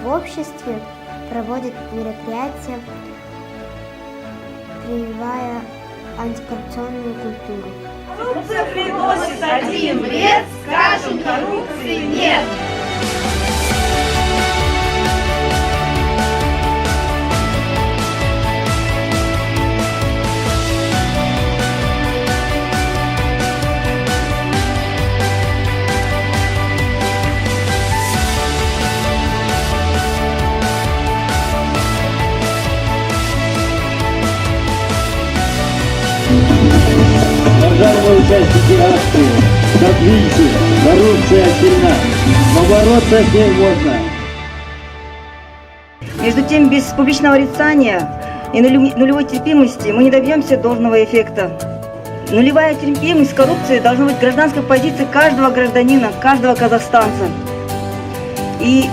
в обществе проводят мероприятия, прививая антикоррупционную культуру. Коррупция приносит один вред, скажем коррупции нет. Уважаемые участники акции, как видите, коррупция сильна, но бороться с ней можно. Между тем, без публичного порицания и нулевой терпимости мы не добьемся должного эффекта. Нулевая терпимость коррупции должна быть гражданской позицией каждого гражданина, каждого казахстанца. И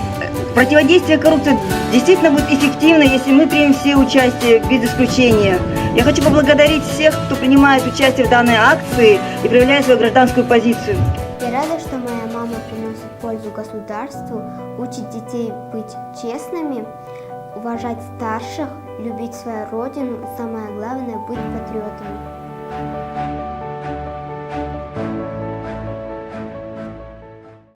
противодействие коррупции действительно будет эффективно, если мы примем все участие без исключения. Я хочу поблагодарить всех, кто принимает участие в данной акции и проявляет свою гражданскую позицию. Я рада, что моя мама приносит пользу государству, учит детей быть честными, уважать старших, любить свою родину и, самое главное, быть патриотами.